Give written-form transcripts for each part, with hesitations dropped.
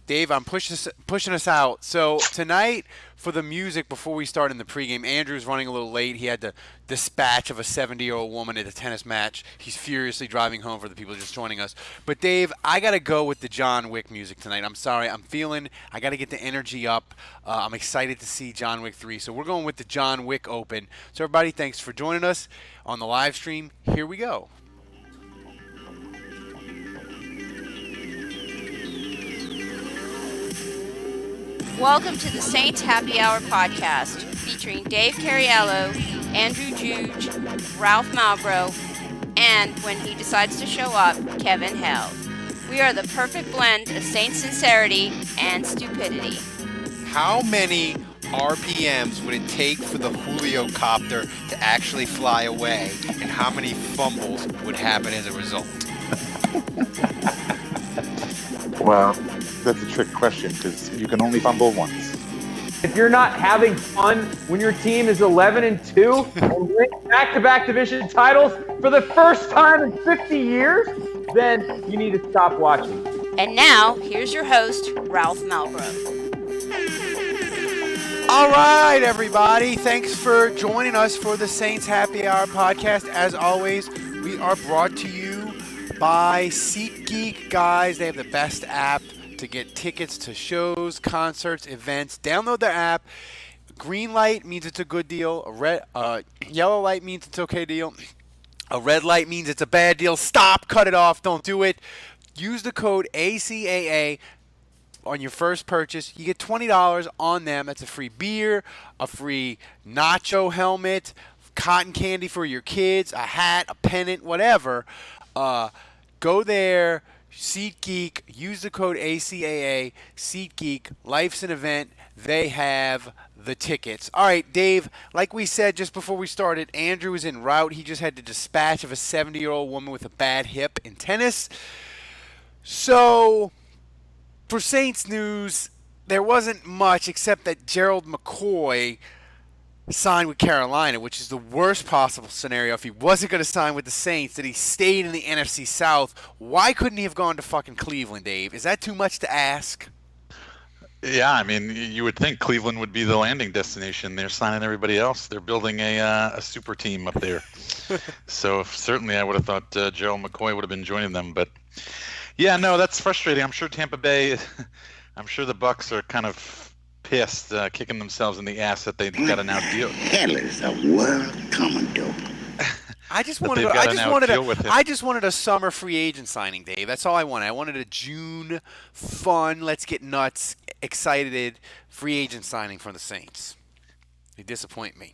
Dave, I'm pushing us out. So tonight, for the music, before we start in the pregame, Andrew's running a little late. He had the dispatch of a 70-year-old woman at a tennis match. He's furiously driving home for the people just joining us. But Dave, I got to go with the John Wick music tonight. I'm sorry. I got to get the energy up. I'm excited to see John Wick 3. So we're going with the John Wick Open. So everybody, thanks for joining us on the live stream. Here we go. Welcome to the Saints Happy Hour podcast, featuring Dave Cariello, Andrew Juge, Ralph Malbrough, and, when he decides to show up, Kevin Held. We are the perfect blend of Saints sincerity and stupidity. How many RPMs would it take for the Julio copter to actually fly away, and how many fumbles would happen as a result? Well, that's a trick question because you can only fumble once. If you're not having fun when your team is 11-2 and win back-to-back division titles for the first time in 50 years, then you need to stop watching. And now, here's your host, Ralph Malbrough. All right, everybody. Thanks for joining us for the Saints Happy Hour podcast. As always, we are brought to you by SeatGeek, guys. They have the best app to get tickets to shows, concerts, events. Download their app. Green light means it's a good deal. Yellow light means it's okay deal. A red light means it's a bad deal. Stop, cut it off, don't do it. Use the code ACAA on your first purchase. You get $20 on them. That's a free beer, a free nacho helmet, cotton candy for your kids, a hat, a pennant, whatever. Go there. SeatGeek, use the code ACAA, SeatGeek, life's an event, they have the tickets. All right, Dave, like we said just before we started, Andrew is en route. He just had the dispatch of a 70-year-old woman with a bad hip in tennis. So, for Saints news, there wasn't much except that Gerald McCoy signed with Carolina, which is the worst possible scenario. If he wasn't going to sign with the Saints, that he stayed in the NFC South, why couldn't he have gone to fucking Cleveland, Dave? Is that too much to ask? Yeah, I mean, you would think Cleveland would be the landing destination. They're signing everybody else. They're building a super team up there. So certainly I would have thought Gerald McCoy would have been joining them. But, yeah, no, that's frustrating. I'm sure Tampa Bay, I'm sure the Bucks are kind of pissed, kicking themselves in the ass that they got to now deal. Hell is the world coming to? I just wanted a summer free agent signing, Dave. That's all I wanted. I wanted a June fun, let's get nuts, excited free agent signing from the Saints. They disappoint me.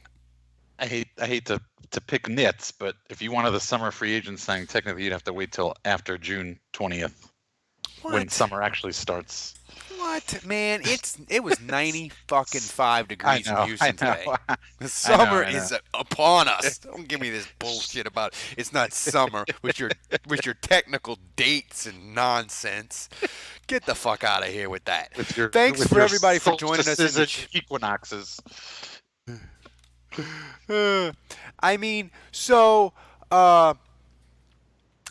I hate to pick nits, but if you wanted the summer free agent signing, technically you'd have to wait till after June 20th when summer actually starts. What, man? It was 90 fucking 5 degrees in Houston today. The summer is upon us. Don't give me this bullshit about it's not summer with your technical dates and nonsense. Get the fuck out of here with that. Thanks for everybody for joining us. In equinoxes. I mean, so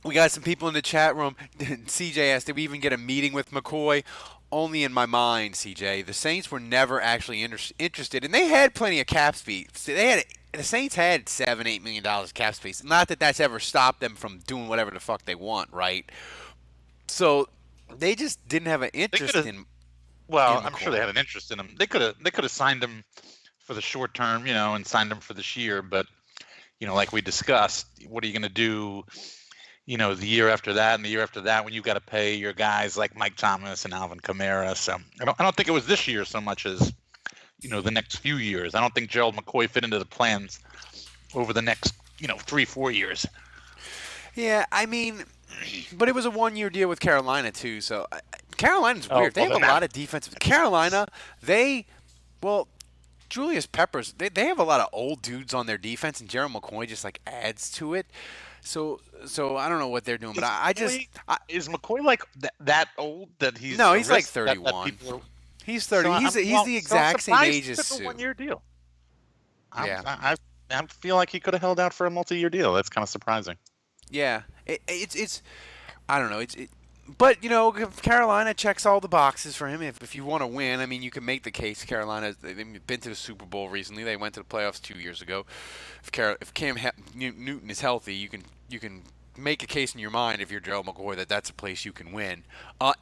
we got some people in the chat room. CJ asked, did we even get a meeting with McCoy? Only in my mind, CJ. The Saints were never actually interested, and they had plenty of cap space. The Saints had $7-8 million cap space. Not that that's ever stopped them from doing whatever the fuck they want, right? So they just didn't have an interest in. Well, I'm sure they had an interest in him. They could have signed him for the short term, and signed him for this year. But like we discussed, what are you going to do? The year after that and the year after that when you've got to pay your guys like Mike Thomas and Alvin Kamara. So I don't think it was this year so much as, the next few years. I don't think Gerald McCoy fit into the plans over the next, 3-4 years. Yeah, I mean, but it was a one-year deal with Carolina too. So Carolina's weird. They have a lot of defensive. Carolina, Julius Peppers, they have a lot of old dudes on their defense, and Gerald McCoy just adds to it. So I don't know what they're doing, but is McCoy like that old that he's? No, he's like 31. He's 30. So he's the exact same age as Sue. A one-year deal. Yeah, I feel like he could have held out for a multi-year deal. That's kind of surprising. Yeah, it's I don't know. But, if Carolina checks all the boxes for him. If you want to win, I mean, you can make the case. Carolina, they've been to the Super Bowl recently. They went to the playoffs 2 years ago. If Cam Newton is healthy, you can make a case in your mind if you're Gerald McCoy that that's a place you can win.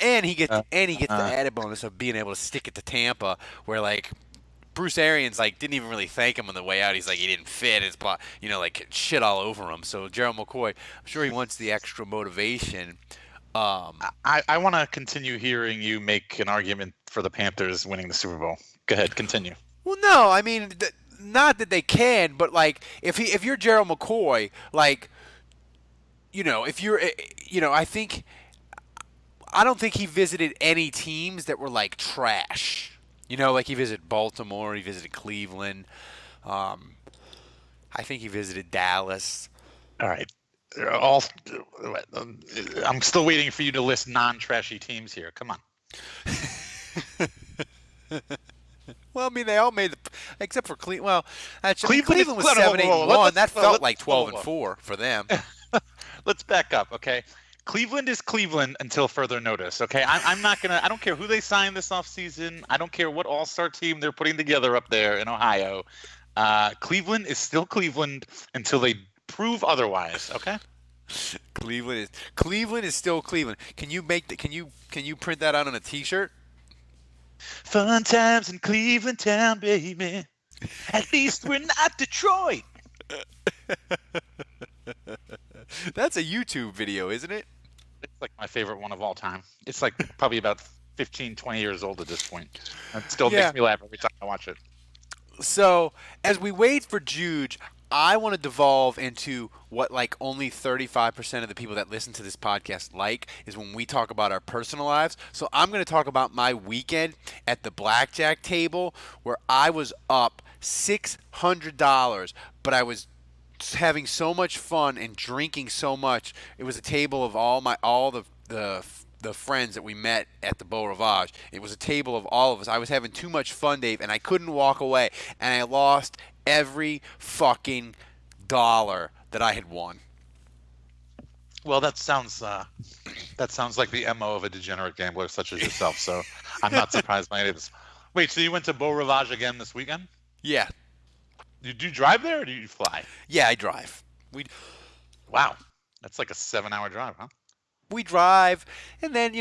And he gets the added bonus of being able to stick it to Tampa, where like Bruce Arians didn't even really thank him on the way out. He's like, he didn't fit. His shit all over him. So Gerald McCoy, I'm sure he wants the extra motivation. I want to continue hearing you make an argument for the Panthers winning the Super Bowl. Go ahead, continue. Well, no, I mean, not that they can, but if you're Gerald McCoy, if you're, I don't think he visited any teams that were trash. He visited Baltimore, he visited Cleveland. I think he visited Dallas. All right. I'm still waiting for you to list non-trashy teams here. Come on. Well, I mean, they all made except for Cleveland. Well, actually, Cleveland was 7-8-1. That felt like 12-4 for them. Let's back up, okay? Cleveland is Cleveland until further notice, okay? I'm not gonna. I don't care who they sign this offseason. I don't care what all-star team they're putting together up there in Ohio. Cleveland is still Cleveland until they prove otherwise, okay? Cleveland is still Cleveland. Can you print that out on a T-shirt? Fun times in Cleveland town, baby. At least we're not Detroit. That's a YouTube video, isn't it? It's like my favorite one of all time. It's like probably about 15, 20 years old at this point. It still makes me laugh every time I watch it. So, as we wait for Juge, I want to devolve into what only 35% of the people that listen to this podcast is when we talk about our personal lives. So I'm going to talk about my weekend at the blackjack table where I was up $600, but I was having so much fun and drinking so much. It was a table of all the friends that we met at the Beau Rivage. It was a table of all of us. I was having too much fun, Dave, and I couldn't walk away. And I lost every fucking dollar that I had won. Well, that sounds like the MO of a degenerate gambler such as yourself. So I'm not surprised by any of this. Wait, so you went to Beau Rivage again this weekend? Yeah. Did you drive there or did you fly? Yeah, I drive. Wow, that's like a 7-hour drive, huh? We drive, and then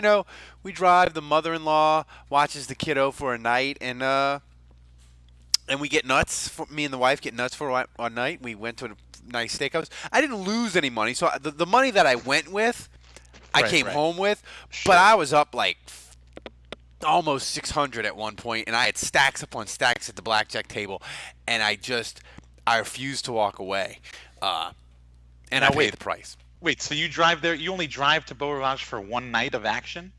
we drive. The mother-in-law watches the kiddo for a night, and we get nuts. Me and the wife get nuts for a night. We went to a nice steakhouse. I didn't lose any money, so the money that I went with, I came home with. Sure. But I was up almost 600 at one point, and I had stacks upon stacks at the blackjack table, and I refused to walk away, and I paid the price. Wait, so you drive there? You only drive to Beau Rivage for one night of action?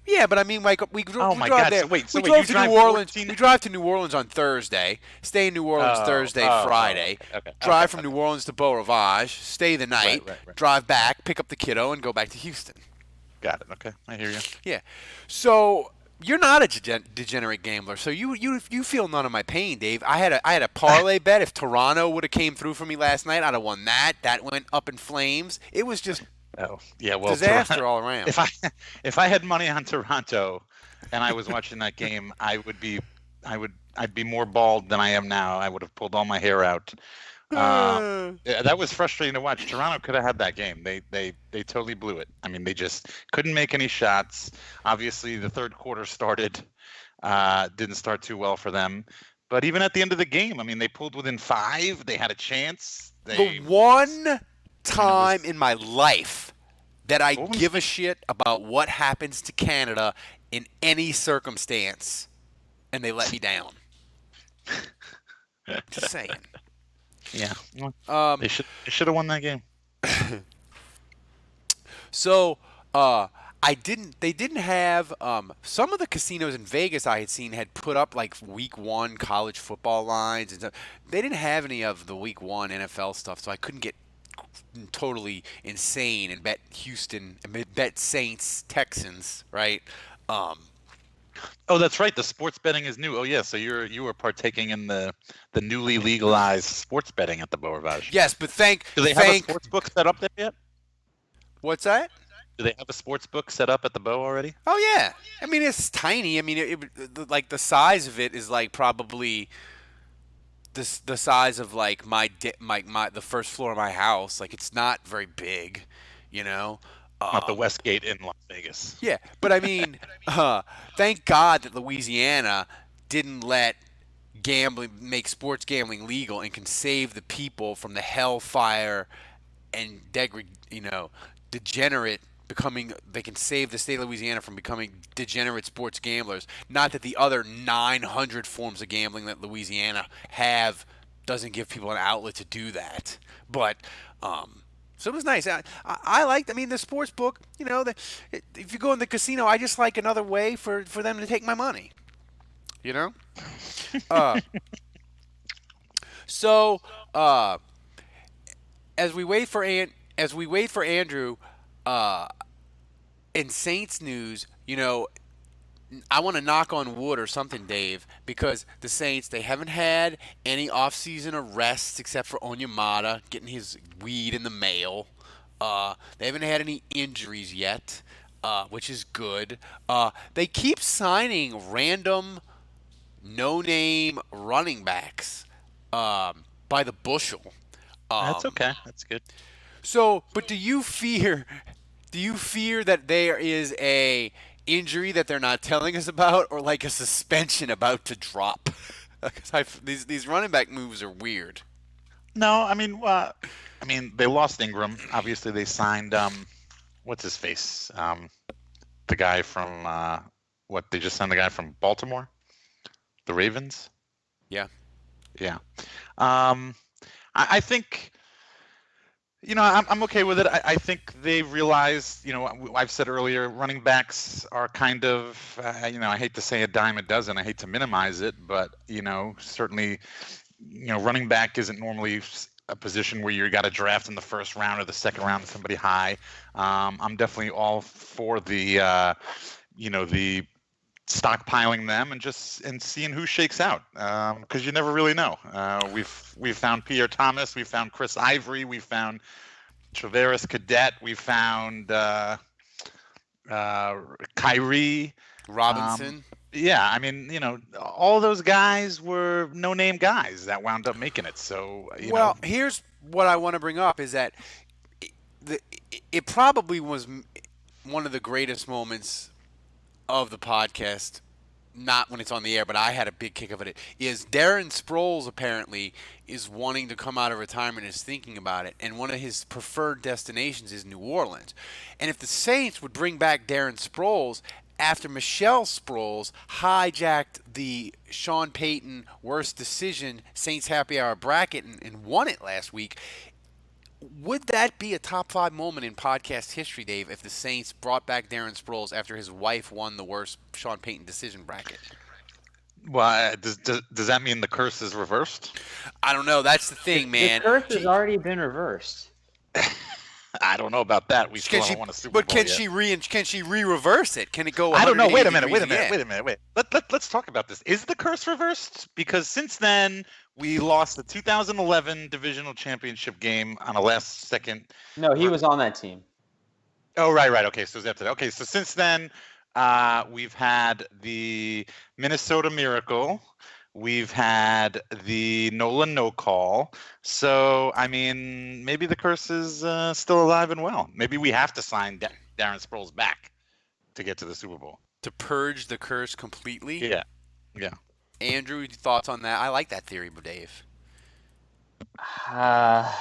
Yeah, but I mean, we drove there. We drove to New Orleans. We drive to New Orleans on Thursday. Stay in New Orleans Friday. Okay. Drive from New Orleans to Beau Rivage. Stay the night. Right. Drive back. Pick up the kiddo and go back to Houston. Got it. Okay, I hear you. Yeah. So you're not a degenerate gambler. So you feel none of my pain, Dave. I had a parlay bet. If Toronto would have came through for me last night, I'd have won that. That went up in flames. It was just. Oh, yeah, well, disaster all around. If I had money on Toronto and I was watching that game, I'd be more bald than I am now. I would have pulled all my hair out. That was frustrating to watch. Toronto could have had that game. They totally blew it. I mean, they just couldn't make any shots. Obviously, the third quarter didn't start too well for them. But even at the end of the game, I mean, they pulled within 5. They had a chance. The one time in my life that I give a shit about what happens to Canada in any circumstance, and they let me down. Just saying. Yeah. They should have won that game. So, they didn't have some of the casinos in Vegas I had seen had put up week 1 college football lines and stuff. They didn't have any of the week 1 NFL stuff, so I couldn't get totally insane and bet Saints Texans, right? Oh, that's right. The sports betting is new. Oh, yeah. So you were partaking in the newly legalized sports betting at the Beau Rivage. Yes, but do they have a sports book set up there yet? What's that? Do they have a sports book set up at the Beau already? Oh yeah, I mean it's tiny. I mean, like the size of it is like probably the size of like the first floor of my house. Like it's not very big, you know. Not the Westgate in Las Vegas. Yeah, but I mean, thank God that Louisiana didn't let make sports gambling legal and can save the people from the hellfire and degenerate becoming. They can save the state of Louisiana from becoming degenerate sports gamblers. Not that the other 900 forms of gambling that Louisiana have doesn't give people an outlet to do that, but. So it was nice. I liked. I mean, the sports book. You know, if you go in the casino, I just like another way for them to take my money. You know. So as we wait for Andrew, in Saints news, you know, I want to knock on wood or something, Dave, because the Saints, they haven't had any off-season arrests except for Onyemata getting his weed in the mail. They haven't had any injuries yet, which is good. They keep signing random, no-name running backs by the bushel. That's okay. That's good. So, but do you fear that there is a injury that they're not telling us about, or like a suspension about to drop? Because these running back moves are weird. No, I mean, they lost Ingram. Obviously, they signed what's his face? The guy from they just signed the guy from Baltimore, the Ravens. Yeah. Yeah. I think. You know, I'm okay with it. I think they realize, you know, I've said earlier, running backs are kind of, you know, I hate to say a dime a dozen. I hate to minimize it, but, you know, certainly, you know, running back isn't normally a position where you got to draft in the first round or the second round somebody high. I'm definitely all for the, you know, the stockpiling them and seeing who shakes out, because you never really know. We've found Pierre Thomas, we found Chris Ivory, we found Travaris Cadet, we found Kyrie Robinson. Yeah, I mean, you know, all those guys were no-name guys that wound up making it. So, you know. Here's what I want to bring up is that it probably was one of the greatest moments of the podcast, not when it's on the air, but I had a big kick of it, is Darren Sproles apparently is wanting to come out of retirement and is thinking about it, and one of his preferred destinations is New Orleans. And if the Saints would bring back Darren Sproles after Michelle Sproles hijacked the Sean Payton worst decision Saints Happy Hour bracket and won it last week, would that be a top 5 moment in podcast history, Dave, if the Saints brought back Darren Sproles after his wife won the worst Sean Payton decision bracket? Well, does that mean the curse is reversed? I don't know. That's the thing, man. The curse has already been reversed. I don't know about that. We still don't want a Super Bowl But yet. can she re-reverse it? Can it go? I don't know. Wait a 180 minute. Let's talk about this. Is the curse reversed? Because since then we lost the 2011 divisional championship game on a last-second. No, he was on that team. Oh, right. Okay, so it was after that. Okay, so since then we've had the Minnesota Miracle. We've had the Nolan no call. So, I mean, maybe the curse is still alive and well. Maybe we have to sign Darren Sproles back to get to the Super Bowl. To purge the curse completely? Yeah. Andrew, thoughts on that? I like that theory, Dave. I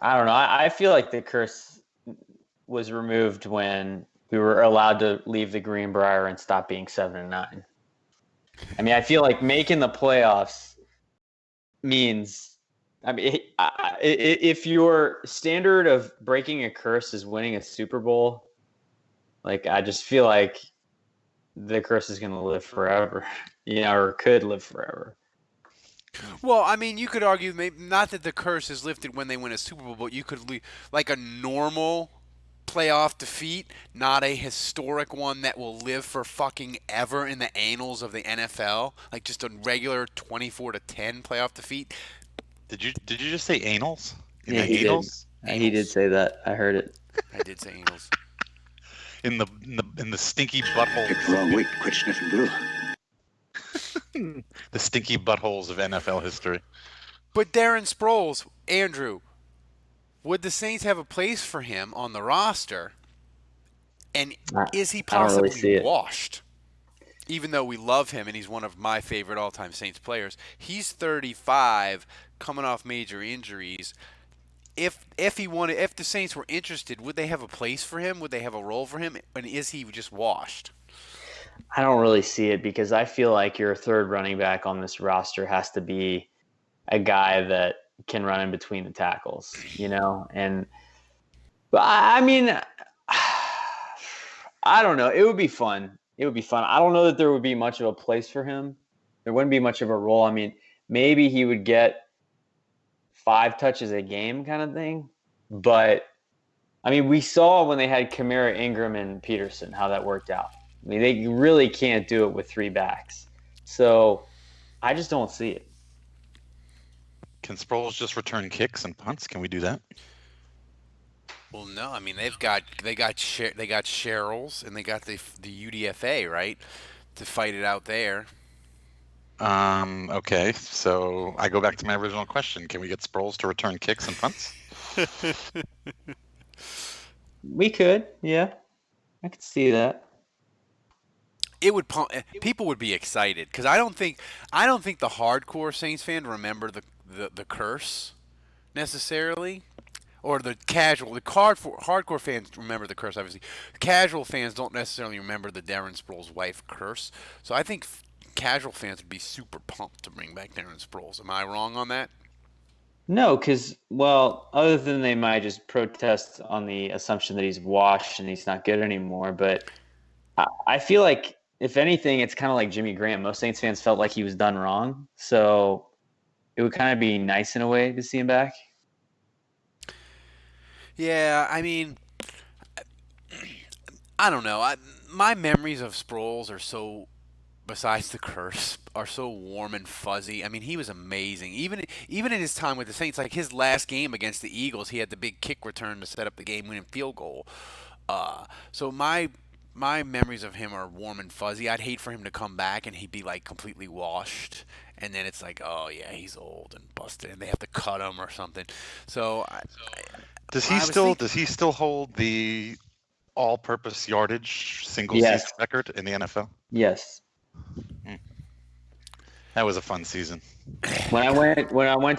don't know. I feel like the curse was removed when we were allowed to leave the Greenbrier and stop being 7-9. I mean, I feel like making the playoffs means, I mean, if your standard of breaking a curse is winning a Super Bowl, like, I just feel like the curse is going to live forever, you know, or could live forever. Well, I mean, you could argue maybe not that the curse is lifted when they win a Super Bowl, but you could like a normal playoff defeat, not a historic one that will live for fucking ever in the annals of the NFL, like just a regular 24-10 playoff defeat. Did you just say anals? Yeah, he did. He did say that. I heard it. I did say annals. in the stinky butthole. Picked the wrong week. Quit sniffing glue. The stinky buttholes of NFL history. But Darren Sproles, Andrew, would the Saints have a place for him on the roster? And is he I don't really possibly see it. washed? Even though we love him and he's one of my favorite all-time Saints players, he's 35, coming off major injuries. If the Saints were interested, would they have a place for him? Would they have a role for him? And is he just washed? I don't really see it because I feel like your third running back on this roster has to be a guy that can run in between the tackles, but I mean, I don't know. It would be fun. I don't know that there would be much of a place for him. There wouldn't be much of a role. I mean, maybe he would get 5 touches a game kind of thing. But, I mean, we saw when they had Kamara, Ingram, and Peterson how that worked out. I mean, they really can't do it with 3 backs. So, I just don't see it. Can Sproles just return kicks and punts? Can we do that? Well, no. I mean, they got Cheryl's and they got the UDFA, right, to fight it out there. Okay, so I go back to my original question. Can we get Sproles to return kicks and punts? We could, yeah. I could see that. It would people would be excited because I don't think the hardcore Saints fan remember the curse necessarily, or the hardcore fans remember the curse obviously. Casual fans don't necessarily remember the Darren Sproles wife curse. So I think casual fans would be super pumped to bring back Darren Sproles. Am I wrong on that? No, because, well, other than they might just protest on the assumption that he's washed and he's not good anymore. But I feel like, if anything, it's kind of like Jimmy Graham. Most Saints fans felt like he was done wrong. So it would kind of be nice in a way to see him back. Yeah, I mean, I don't know. My memories of Sproles are so, besides the curse, are so warm and fuzzy. I mean, he was amazing. Even in his time with the Saints, like his last game against the Eagles, he had the big kick return to set up the game-winning field goal. So my memories of him are warm and fuzzy. I'd hate for him to come back and he'd be like completely washed, and then it's like, oh yeah, he's old and busted, and they have to cut him or something. So does he still hold the all-purpose yardage single Yes. season record in the NFL? Yes. That was a fun season. When I went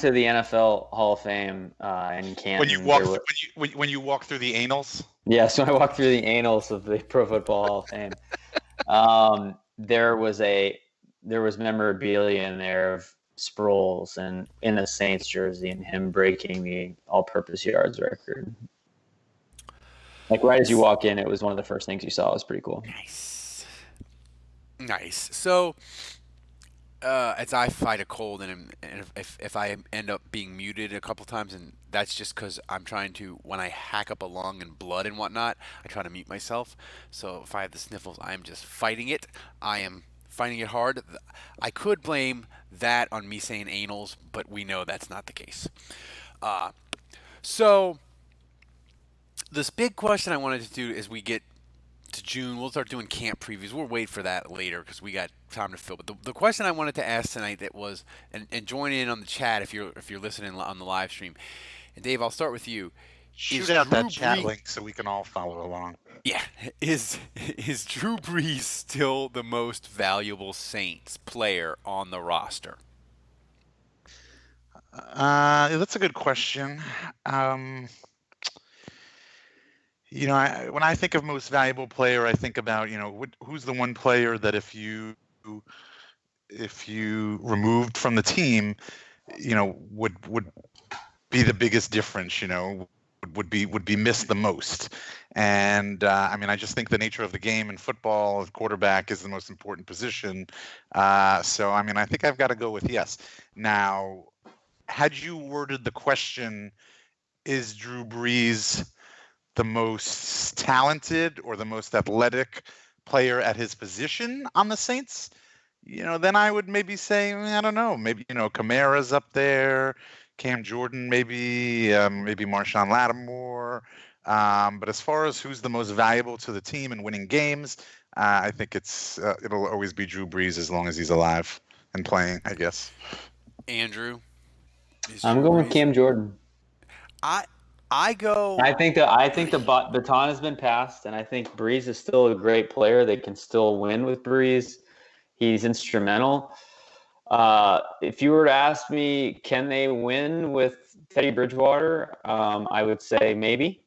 to the NFL Hall of Fame in Canton, When you walk through the annals. Yes, when I walked through the annals of the Pro Football Hall of Fame, there was memorabilia in there of Sproles and in a Saints jersey and him breaking the all-purpose yards record. Like right as you walk in, it was one of the first things you saw. It was pretty cool. Nice. So, as I fight a cold, and if I end up being muted a couple times, and that's just because I'm trying to, when I hack up a lung and blood and whatnot, I try to mute myself. So if I have the sniffles, I'm just fighting it. I am finding it hard. I could blame that on me saying anals, but we know that's not the case. So this big question I wanted to do as we get to June, we'll start doing camp previews. We'll wait for that later because we got time to fill. But the question I wanted to ask tonight that was, and join in on the chat if you're listening on the live stream. And Dave, I'll start with you. Shoot out that chat link so we can all follow along. Yeah, is Drew Brees still the most valuable Saints player on the roster? That's a good question. When I think of most valuable player, I think about, who's the one player that if you removed from the team, would be the biggest difference, would be missed the most. And I just think the nature of the game in football, quarterback is the most important position. So I think I've got to go with yes. Now, had you worded the question, is Drew Brees the most talented or the most athletic player at his position on the Saints, then I would maybe say, I don't know, maybe, Kamara's up there, Cam Jordan, maybe Marshawn Lattimore, But as far as who's the most valuable to the team and winning games, I think it'll always be Drew Brees as long as he's alive and playing, I guess. Andrew, is I'm Drew going with Brees- Cam Jordan. I go. I think the baton has been passed, and I think Brees is still a great player. They can still win with Brees. He's instrumental. If you were to ask me, can they win with Teddy Bridgewater? I would say maybe.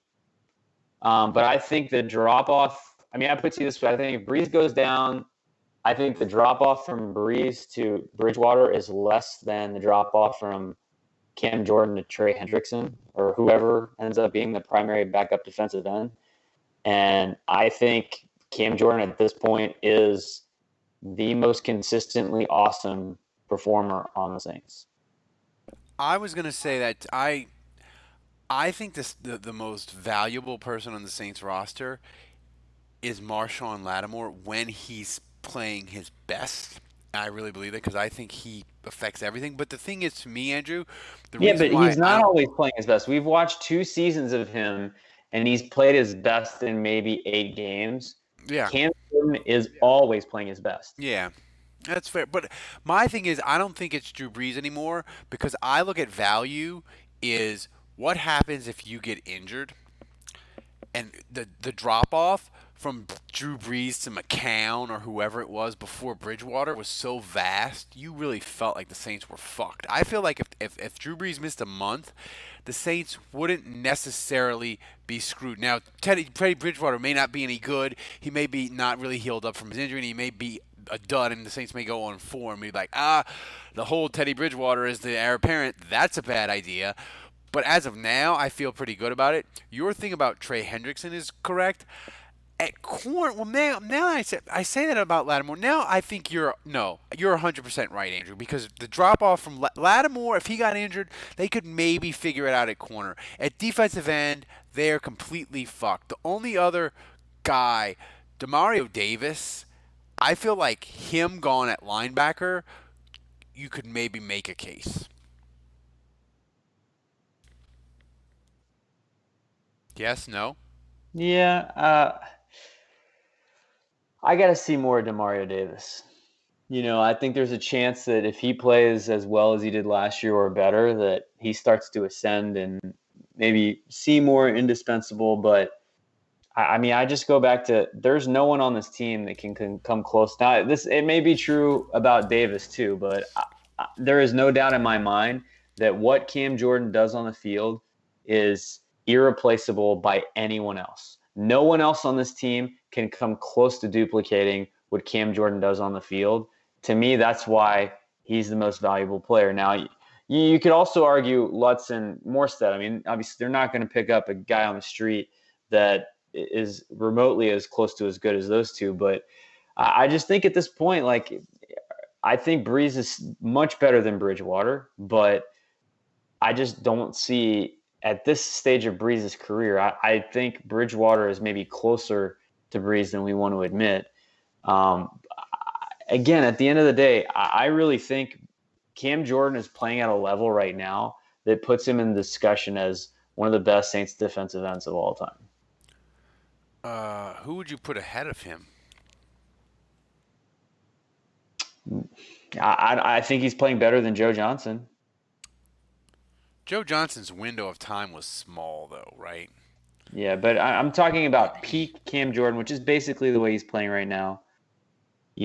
But I think the drop off. I mean, I put it this way: I think if Brees goes down, I think the drop off from Brees to Bridgewater is less than the drop off from Cam Jordan to Trey Hendrickson or whoever ends up being the primary backup defensive end. And I think Cam Jordan at this point is the most consistently awesome performer on the Saints. I was gonna say that I think the most valuable person on the Saints roster is Marshawn Lattimore when he's playing his best. I really believe it because I think he affects everything. But the thing is, to me, Andrew, but he's not always playing his best. We've watched 2 seasons of him, and he's played his best in maybe 8 games. Yeah. Cam Jordan is always playing his best. Yeah. That's fair. But my thing is, I don't think it's Drew Brees anymore because I look at value is what happens if you get injured and the drop off from Drew Brees to McCown or whoever it was before Bridgewater was so vast, you really felt like the Saints were fucked. I feel like if Drew Brees missed a month, the Saints wouldn't necessarily be screwed. Now, Teddy Bridgewater may not be any good. He may be not really healed up from his injury, and he may be a dud, and the Saints may go on 4 and be like, the whole Teddy Bridgewater is the heir apparent. That's a bad idea. But as of now, I feel pretty good about it. Your thing about Trey Hendrickson is correct. At corner, well, now I say that about Lattimore. Now I think you're 100% right, Andrew, because the drop off from Lattimore, if he got injured, they could maybe figure it out at corner. At defensive end, they're completely fucked. The only other guy, Demario Davis, I feel like him gone at linebacker, you could maybe make a case. Yes, no? Yeah, I got to see more of Demario Davis. I think there's a chance that if he plays as well as he did last year or better, that he starts to ascend and maybe see more indispensable. But I just go back to there's no one on this team that can come close. Now, it may be true about Davis too, but there is no doubt in my mind that what Cam Jordan does on the field is irreplaceable by anyone else. No one else on this team can come close to duplicating what Cam Jordan does on the field. To me, that's why he's the most valuable player. Now, you could also argue Lutz and Morstead. I mean, obviously, they're not going to pick up a guy on the street that is remotely as close to as good as those two. But I just think at this point, I think Brees is much better than Bridgewater, but I just don't see at this stage of Brees' career, I think Bridgewater is maybe closer to Brees than we want to admit. Again, at the end of the day, I really think Cam Jordan is playing at a level right now that puts him in discussion as one of the best Saints defensive ends of all time. Who would you put ahead of him? I think he's playing better than Joe Johnson. Joe Johnson's window of time was small, though, right? Yeah, but I'm talking about peak Cam Jordan, which is basically the way he's playing right now. I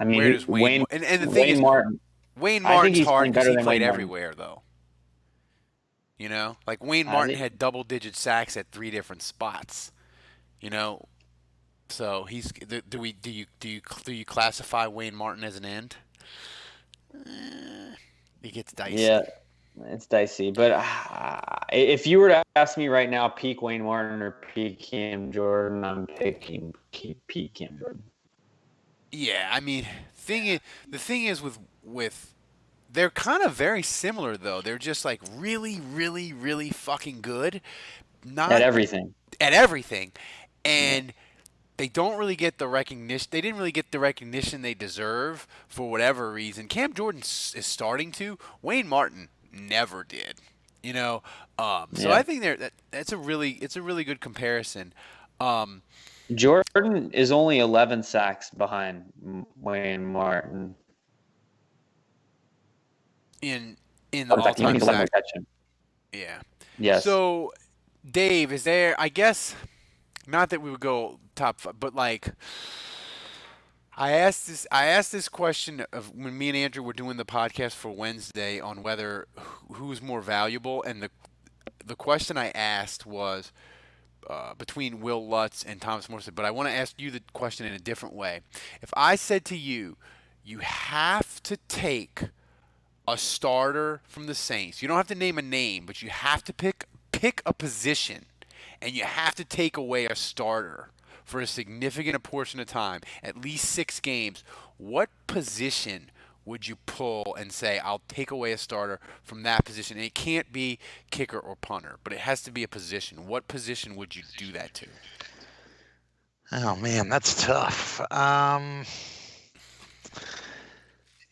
mean, where does Wayne and the thing is, Martin. Wayne Martin's hard because he played Wayne everywhere, though. Like Wayne Martin had double-digit sacks at 3 different spots. So he's. Do you classify Wayne Martin as an end? It gets dicey. Yeah, it's dicey. But if you were to ask me right now, peak Wayne Martin or peak Cam Jordan, I'm picking peak Cam Jordan. Yeah, I mean, the thing is with they're kind of very similar though. They're just like really, really, really fucking good. Not at everything. And they don't really get the recognition. They didn't really get the recognition they deserve for whatever reason. Cam Jordan is starting to. Wayne Martin never did. You know, so Yeah. I think it's a really good comparison. Jordan is only 11 sacks behind Wayne Martin. In the In fact, all-time he's 11 sack. catching. Yeah. Yes. So, Dave, is there? I guess not that we would go top 5, but like I asked this question of when me and Andrew were doing the podcast for Wednesday on whether who's more valuable, and the question I asked was between Will Lutz and Thomas Morrison. But I want to ask you the question in a different way. If I said to you, you have to take a starter from the Saints. You don't have to name a name, but you have to pick a position, and you have to take away a starter for a significant portion of time, at least 6 games. What position would you pull and say, I'll take away a starter from that position? And it can't be kicker or punter, but it has to be a position. What position would you do that to? Oh man, that's tough.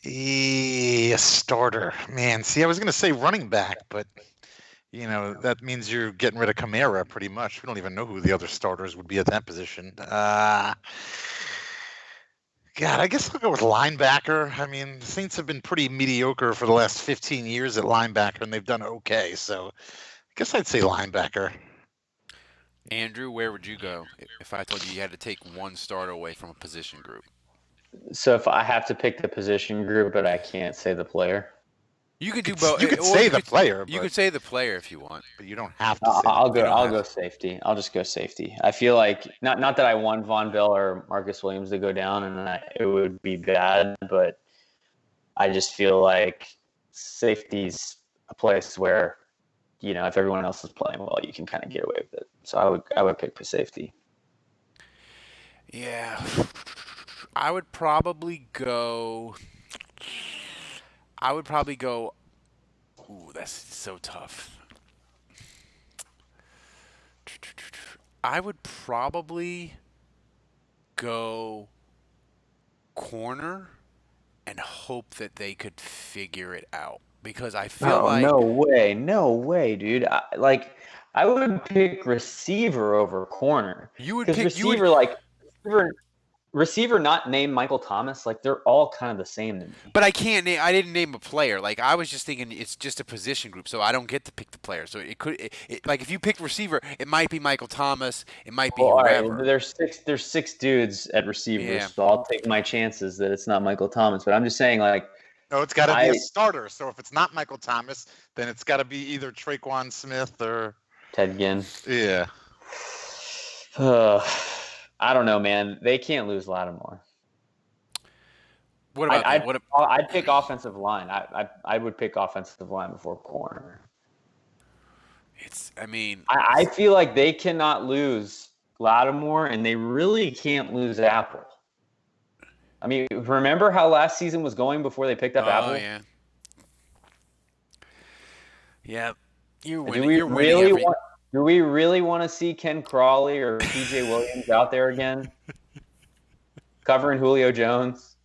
A starter, man. See, I was gonna say running back, but that means you're getting rid of Kamara pretty much. We don't even know who the other starters would be at that position. God, I guess I'll go with linebacker. I mean, the Saints have been pretty mediocre for the last 15 years at linebacker, and they've done okay. So I guess I'd say linebacker. Andrew, where would you go if I told you had to take one starter away from a position group? So if I have to pick the position group, but I can't say the player. You could do both. You could say the player. You could say the player if you want, but you don't have to. I'll go safety. I'll just go safety. I feel like not that I want Von Bell or Marcus Williams to go down, and it would be bad, but I just feel like safety's a place where, if everyone else is playing well, you can kind of get away with it. So I would pick for safety. Yeah, I would probably go. Ooh, that's so tough. I would probably go corner and hope that they could figure it out, because I feel like no way, dude. I would pick receiver over corner. You would pick receiver not named Michael Thomas. Like, they're all kind of the same to me. But I didn't name a player. Like, I was just thinking it's just a position group, so I don't get to pick the player. So like if you picked receiver, it might be Michael Thomas, it might be whoever. All right, there's 6 dudes at receiver, so I'll take my chances that it's not Michael Thomas. But I'm just saying, like, no, it's got to be a starter. So if it's not Michael Thomas, then it's got to be either Traquan Smith or Ted Ginn. Yeah. I don't know, man. They can't lose Lattimore. What about I'd pick offensive line. I would pick offensive line before corner. I feel like they cannot lose Lattimore, and they really can't lose Apple. I mean, remember how last season was going before they picked up Apple? Oh, yeah. Yeah. You're winning. Do we really want to see Ken Crawley or P.J. Williams out there again, covering Julio Jones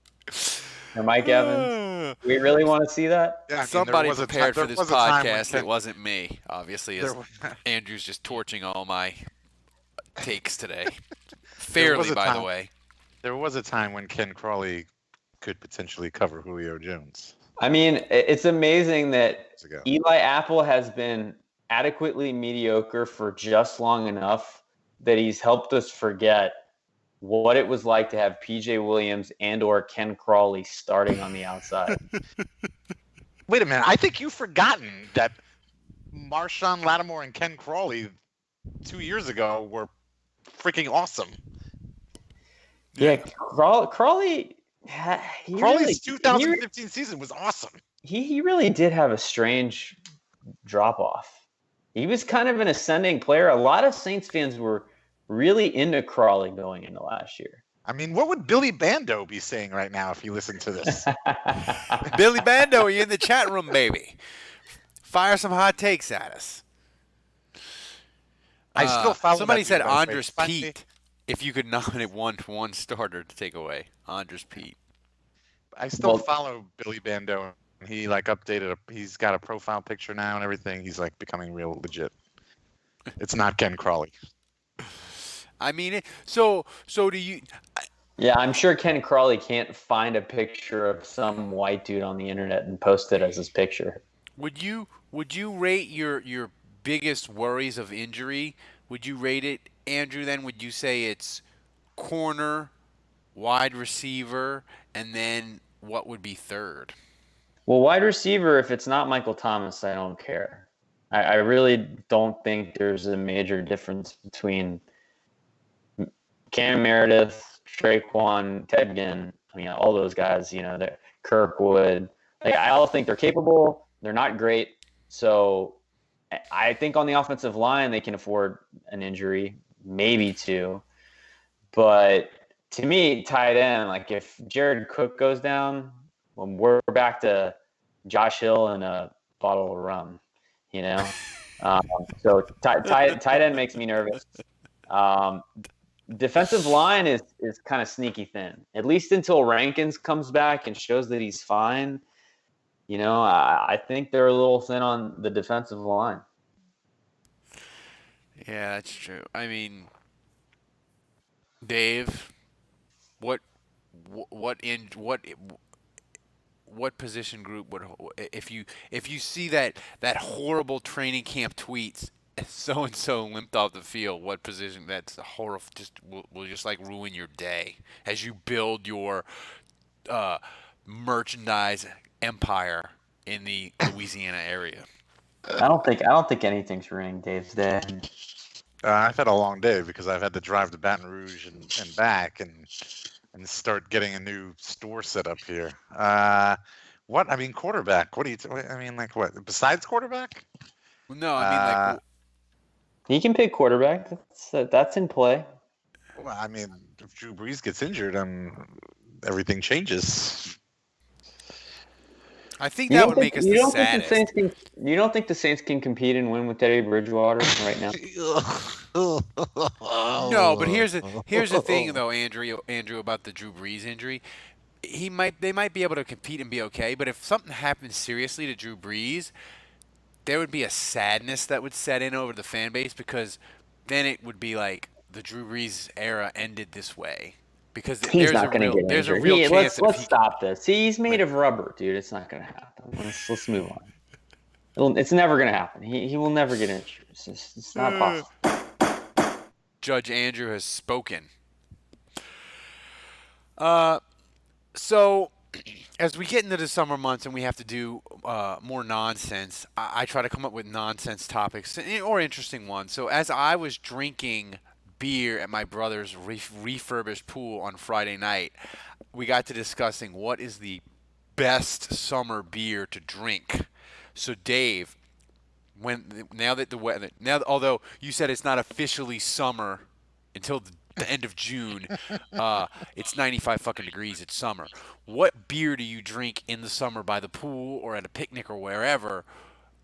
or Mike Evans? Do we really want to see that? Yeah, somebody prepared for this podcast. It wasn't me, obviously. Andrew's just torching all my takes today. Fairly, by the way. There was a time when Ken Crawley could potentially cover Julio Jones. I mean, it's amazing that Eli Apple has been adequately mediocre for just long enough that he's helped us forget what it was like to have P.J. Williams and or Ken Crawley starting on the outside. Wait a minute. I think you've forgotten that Marshawn Lattimore and Ken Crawley 2 years ago were freaking awesome. Yeah, Crawley's 2015 season was awesome. He really did have a strange drop-off. He was kind of an ascending player. A lot of Saints fans were really into Crawley going into last year. I mean, what would Billy Bando be saying right now if he listened to this? Billy Bando, are you in the chat room, baby? Fire some hot takes at us. I still follow. Somebody said Andres Pete. If you could nominate one starter to take away, Andres Pete. I still follow Billy Bando He like updated. He's got a profile picture now and everything. He's like becoming real legit. It's not Ken Crawley. I mean, so do you? Yeah, I'm sure Ken Crawley can't find a picture of some white dude on the internet and post it as his picture. Would you rate your biggest worries of injury? Would you rate it, Andrew? Then would you say it's corner, wide receiver, and then what would be third? Well, wide receiver, if it's not Michael Thomas, I don't care. I really don't think there's a major difference between Cam Meredith, Traquan, Ted Ginn. I mean, all those guys, they're Kirkwood. Like, I all think they're capable. They're not great. So I think on the offensive line, they can afford an injury, maybe two. But to me, tight end, like if Jared Cook goes down, when we're back to Josh Hill and a bottle of rum, So tight end makes me nervous. Defensive line is kind of sneaky thin, at least until Rankins comes back and shows that he's fine. I think they're a little thin on the defensive line. Yeah, that's true. I mean, Dave, what position group would, if you see that horrible training camp tweets, so and so limped off the field, what position? That's horrible. Just will just like ruin your day as you build your merchandise empire in the Louisiana area. I don't think anything's ruining Dave's day. I've had a long day because I've had to drive to Baton Rouge and back and start getting a new store set up here. What? I mean, quarterback. What do you? I mean, like what? Besides quarterback? No, I mean like. He can pick quarterback. That's in play. Well, I mean, if Drew Brees gets injured, everything changes. I think that would make us the saddest. You don't think the Saints can compete and win with Teddy Bridgewater right now? No, but here's the thing though, Andrew, about the Drew Brees injury. They might be able to compete and be okay, but if something happens seriously to Drew Brees, there would be a sadness that would set in over the fan base, because then it would be like the Drew Brees era ended this way. Because he's not going to get there's a injured. real chance. Let's stop this. See, he's made of rubber, dude. It's not going to happen. Let's move on. It's never going to happen. He will never get injured. It's not possible. Judge Andrew has spoken. So, as we get into the summer months and we have to do more nonsense, I try to come up with nonsense topics or interesting ones. So, as I was drinking beer at my brother's refurbished pool on Friday night, we got to discussing what is the best summer beer to drink. So, Dave, although you said it's not officially summer until the end of June, it's 95 fucking degrees. It's summer. What beer do you drink in the summer by the pool or at a picnic or wherever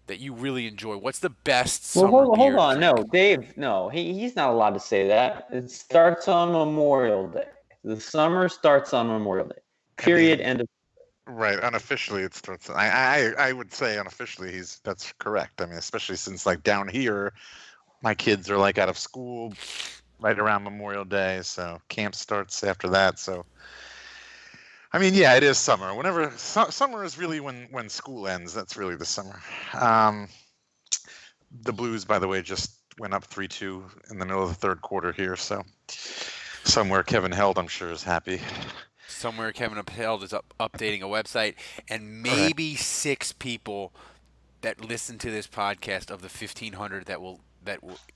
that you really enjoy? What's the best summer beer? Hold on. No, Dave, no. He's not allowed to say that. It starts on Memorial Day. The summer starts on Memorial Day. Period. End of. Right. Unofficially, it starts. I would say unofficially, that's correct. I mean, especially since like down here, my kids are like out of school right around Memorial Day, so camp starts after that. So, I mean, yeah, it is summer. Whenever summer is really when school ends. That's really the summer. The Blues, by the way, just went up 3-2 in the middle of the third quarter here. So, somewhere Kevin Held, I'm sure, is happy. Somewhere Kevin Held is updating a website, and maybe 6 people that listen to this podcast of the 1,500 that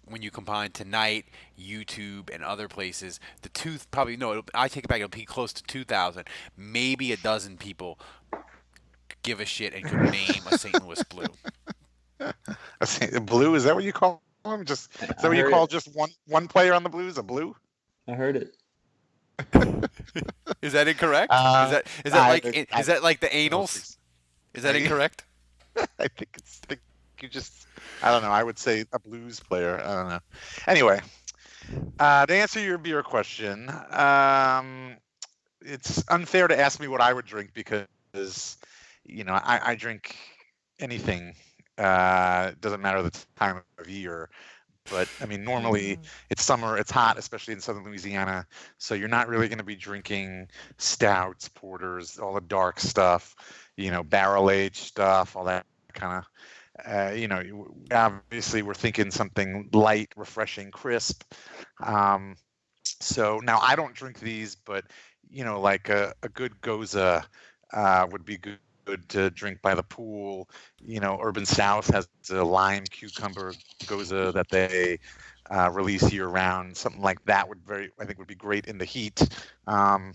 when you combine tonight, YouTube, and other places, I take it back. It'll be close to 2,000. Maybe a dozen people give a shit and could name a St. Louis Blue. Blue? Is that what you call them? Is that what you call just one player on the Blues? A Blue? I heard it. Is that incorrect? Is that like the anals? Is that incorrect? I think you just. I don't know. I would say a Blues player. I don't know. Anyway, to answer your beer question, it's unfair to ask me what I would drink because, I drink anything. Doesn't matter the time of year. But I mean, normally it's summer, it's hot, especially in southern Louisiana. So you're not really going to be drinking stouts, porters, all the dark stuff, barrel aged stuff, all that kind of. Obviously we're thinking something light, refreshing, crisp. So now I don't drink these, but like a good goza would be good to drink by the pool. Urban South has a lime cucumber goza that they release year round. Something like that I think would be great in the heat. I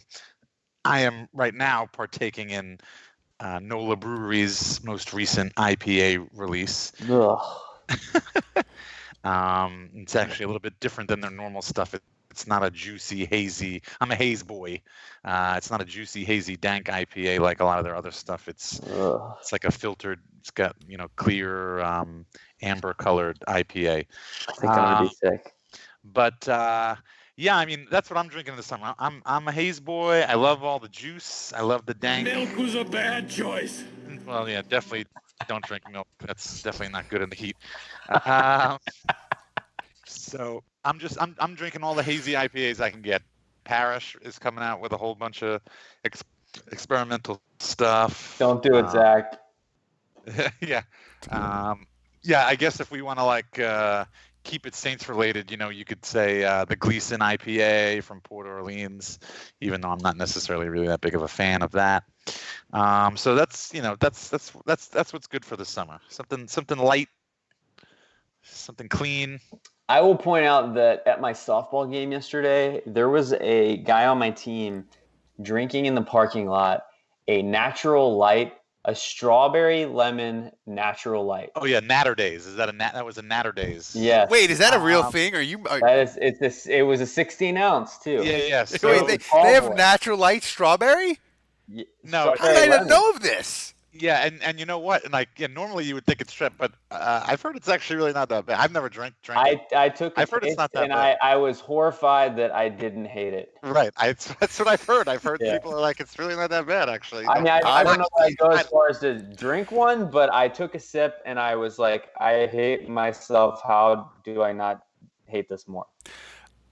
am right now partaking in Nola Brewery's most recent IPA release. It's actually a little bit different than their normal stuff. It's not a juicy, hazy. I'm a haze boy. It's not a juicy, hazy, dank IPA like a lot of their other stuff. It's like a filtered. It's got clear, amber-colored IPA. I think I'm gonna be sick. But yeah, I mean that's what I'm drinking this summer. I'm a haze boy. I love all the juice. I love the dank. Milk was a bad choice. Well, yeah, definitely don't drink milk. That's definitely not good in the heat. So I'm drinking all the hazy IPAs I can get. Parish is coming out with a whole bunch of experimental stuff. Don't do it, Zach. Yeah. Yeah, I guess if we want to keep it Saints related, you could say the Gleason IPA from Port Orleans, even though I'm not necessarily really that big of a fan of that. So that's what's good for the summer. Something light, something clean. I will point out that at my softball game yesterday, there was a guy on my team drinking in the parking lot a natural light, a strawberry lemon natural light. Oh yeah, Natter Days. Is that that was a Natter Days? Yes. Wait, is that a real thing? It was a 16 ounce too. Yeah. So wait, they have natural light strawberry? No, I didn't know of this. Yeah, and you know what? And normally you would think it's strep, but I've heard it's actually really not that bad. I've never drank it. I've heard it's not that bad. I was horrified that I didn't hate it. Right. That's what I've heard. I've heard people are like, it's really not that bad, actually. I mean, I don't know if I'd go as far as to drink one, but I took a sip and I was like, I hate myself. How do I not hate this more?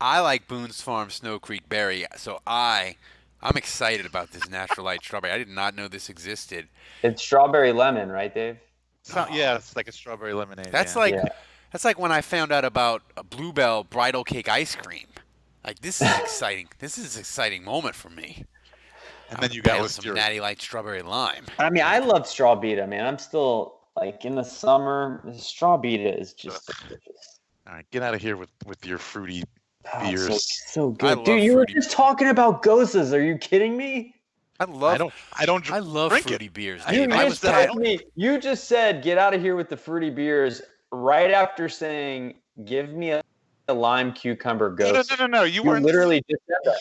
I like Boone's Farm Snow Creek Berry, so I'm excited about this natural light strawberry. I did not know this existed. It's strawberry lemon, right, Dave? Yeah, it's like a strawberry lemonade. That's that's like when I found out about a Bluebell bridal cake ice cream. Like this is exciting. This is an exciting moment for me. And then you got some natty light strawberry lime. I mean, I love Strawbita, man. I'm still in the summer. Strawbita is just delicious. All right, get out of here with your fruity beers. So good, dude. You were just talking about gozas. Are you kidding me? I love fruity beers. You just said get out of here with the fruity beers right after saying give me a lime cucumber goza. No. You were literally just said that.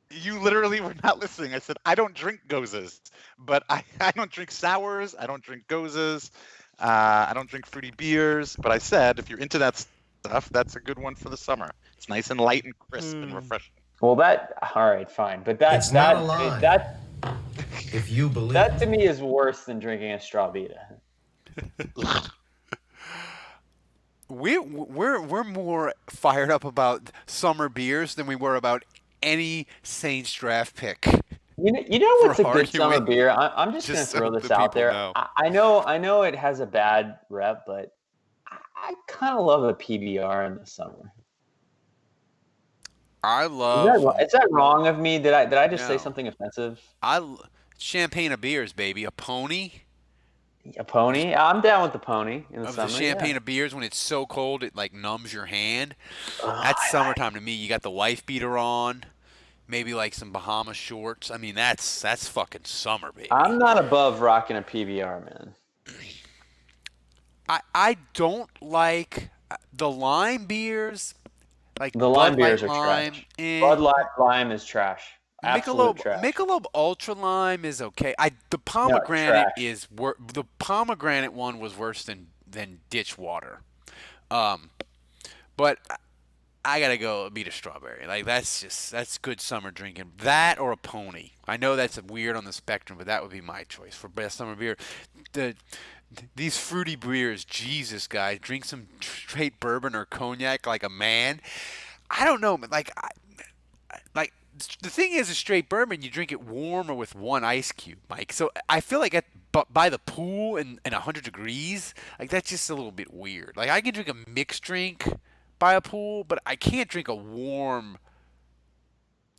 You literally were not listening. I said I don't drink gozas, but I don't drink sours. I don't drink gozas. I don't drink fruity beers. But I said if you're into that stuff, that's a good one for the summer. It's nice and light and crisp and refreshing. Well, all right, fine, but it's not a lie. If you believe that to me is worse than drinking a Strawbita. We're more fired up about summer beers than we were about any Saints draft pick. You know what's a good summer beer? I'm just gonna throw this out there. I know it has a bad rep, but I kind of love a PBR in the summer. I love. Is that wrong of me? Did I just say something offensive? Champagne of beers, baby. A pony. A pony. I'm down with the pony in the summer. The champagne of beers when it's so cold it numbs your hand. That's summertime to me. You got the wife beater on, maybe some Bahama shorts. I mean that's fucking summer, baby. I'm not above rocking a PBR, man. I don't like the lime beers. The lime beers are trash. Bud Light lime is trash. Michelob Ultra Lime is okay. The pomegranate the pomegranate one was worse than ditch water. But I gotta go beat a strawberry. Like that's good summer drinking. That or a pony. I know that's weird on the spectrum, but that would be my choice for best summer beer. These fruity beers, Jesus, guys, drink some straight bourbon or cognac like a man. I don't know, like the thing is, a straight bourbon, you drink it warm or with one ice cube, Mike. So I feel like by the pool and 100 degrees, like that's just a little bit weird. Like I can drink a mixed drink by a pool, but I can't drink a warm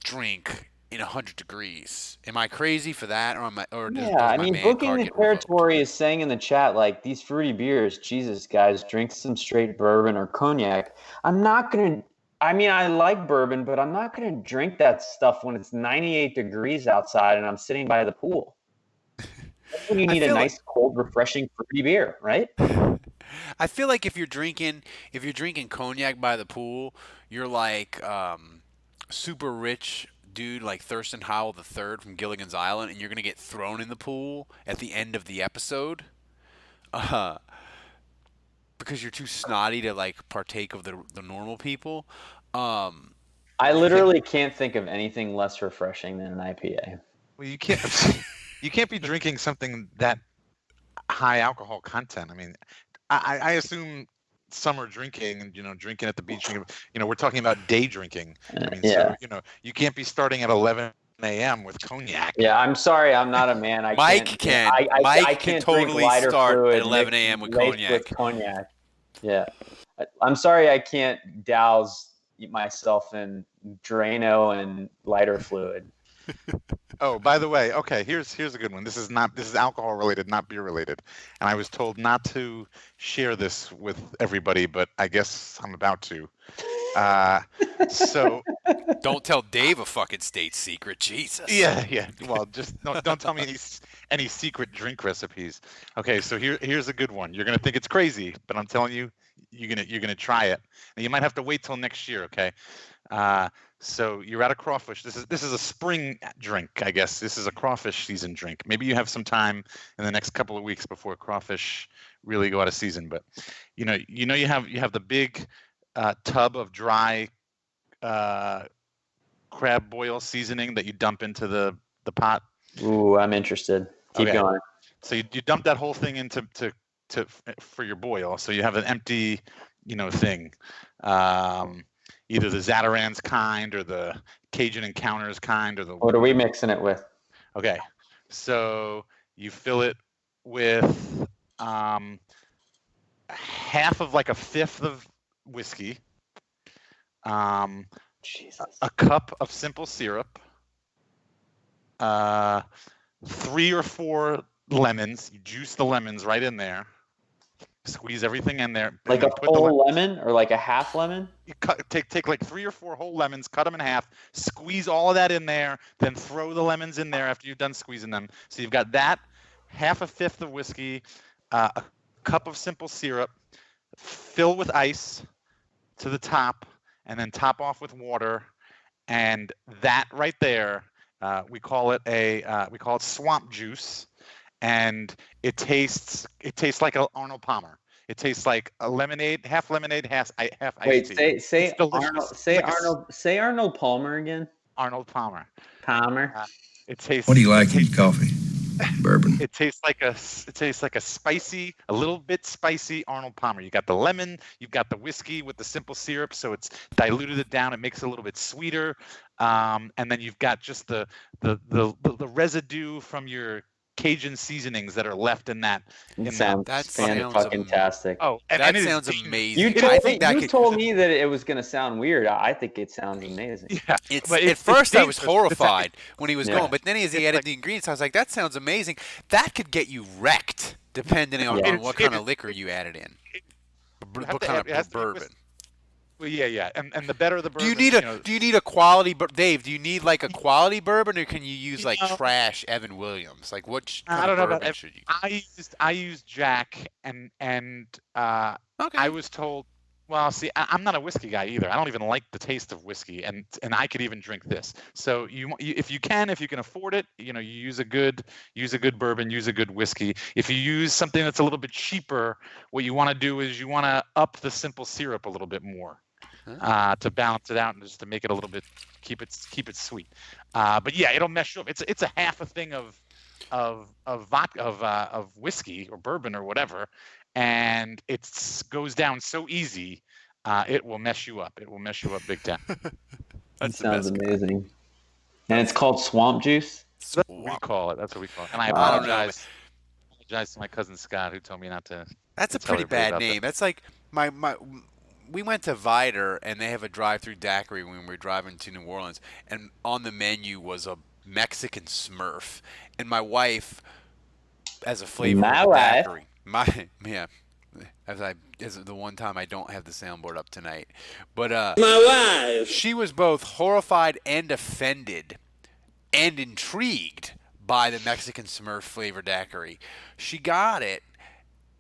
drink in 100 degrees. Am I crazy for that, I mean, Booking the Territory is saying in the chat, like, these fruity beers, Jesus, guys, drink some straight bourbon or cognac. I like bourbon, but I'm not going to drink that stuff when it's 98 degrees outside and I'm sitting by the pool. That's when you need a nice, cold, refreshing, fruity beer, right? I feel like if you're drinking cognac by the pool, you're like super rich dude like Thurston Howell III from Gilligan's Island, and you're gonna get thrown in the pool at the end of the episode, because you're too snotty to like partake of the normal people. I literally can't think of anything less refreshing than an IPA. Well, you can't be drinking something that high alcohol content. I mean, I assume summer drinking and drinking at the beach. We're talking about day drinking. I mean, so you can't be starting at 11 a.m. with cognac. Yeah, I'm sorry, I'm not a man. Mike can totally start at 11 a.m. with cognac. Yeah, I'm sorry, I can't douse myself in Drano and lighter fluid. Oh, by the way, okay, here's a good one. This is alcohol related, not beer related. And I was told not to share this with everybody, but I guess I'm about to. So don't tell Dave a fucking state secret, Jesus. Yeah. Well, just don't tell me any secret drink recipes. Okay, so here's a good one. You're gonna think it's crazy, but I'm telling you, you're gonna try it. And you might have to wait till next year, okay? So you're at a crawfish. This is a spring drink, I guess. This is a crawfish season drink. Maybe you have some time in the next couple of weeks before crawfish really go out of season. But you have the big tub of dry crab boil seasoning that you dump into the pot. Ooh, I'm interested. Keep going. So you dump that whole thing into for your boil. So you have an empty thing. Either the Zatarain's kind or the Cajun Encounters kind or the. What are we mixing it with? Okay, so you fill it with half of like a fifth of whiskey, Jesus. A cup of simple syrup, 3 or 4 lemons. You juice the lemons right in there. Squeeze everything in there. Like a whole lemon or like a half lemon? You take like 3 or 4 whole lemons, cut them in half, squeeze all of that in there, then throw the lemons in there after you've done squeezing them. So you've got that, half a fifth of whiskey, a cup of simple syrup, fill with ice to the top, and then top off with water. And that right there, we call it swamp juice. And it tastes like an Arnold Palmer. It tastes like a lemonade, half iced tea. Wait, say Arnold Palmer again. Arnold Palmer. It tastes. What do you like in coffee? Bourbon. It tastes like a spicy, a little bit spicy Arnold Palmer. You got the lemon, you've got the whiskey with the simple syrup, so it's diluted it down. It makes it a little bit sweeter, and then you've got just the residue from your Cajun seasonings that are left in that. That's fantastic. Oh, that sounds amazing. You told me that it was going to sound weird. I think it sounds amazing. Yeah, at first I was horrified when he was going, but then as he added the ingredients, I was like, that sounds amazing. That could get you wrecked depending on what kind of liquor you added in. What kind of bourbon. Well, yeah, and the better the bourbon. Do you need a quality, Dave? Do you need like a quality bourbon, or can you use like trash Evan Williams? Like what kind of bourbon should you use? I use Jack, and I was told. Well, see, I'm not a whiskey guy either. I don't even like the taste of whiskey, and I could even drink this. So if you can afford it, you use a good bourbon, use a good whiskey. If you use something that's a little bit cheaper, what you want to do is you want to up the simple syrup a little bit more. to balance it out and just to make it a little bit keep it sweet. But yeah, it'll mess you up. It's a half a thing of vodka of whiskey or bourbon or whatever, and it goes down so easy. It will mess you up. It will mess you up big time. That sounds amazing. And it's called swamp juice. That's what we call it. That's what we call it. And I apologize to my cousin Scott who told me not to. That's a pretty bad name. That's like my. We went to Vider and they have a drive-through daiquiri when we were driving to New Orleans, and on the menu was a Mexican Smurf, and my wife, as a flavor of the daiquiri, as the one time I don't have the soundboard up tonight, but my wife, she was both horrified and offended, and intrigued by the Mexican Smurf flavor daiquiri. She got it.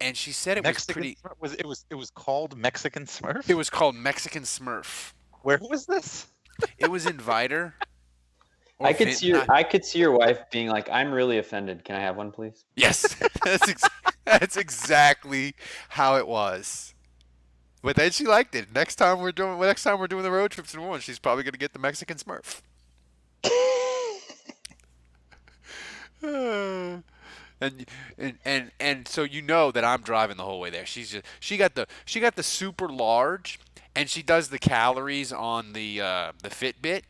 And she said it was pretty. It was called Mexican Smurf. It was called Mexican Smurf. Where was this? It was in Vider. I could see your wife being like, "I'm really offended. Can I have one, please?" Yes, that's exactly how it was. But then she liked it. Next time we're doing the road trips in New Orleans, she's probably gonna get the Mexican Smurf. And so you know that I'm driving the whole way there. She got the super large, and she does the calories on the Fitbit,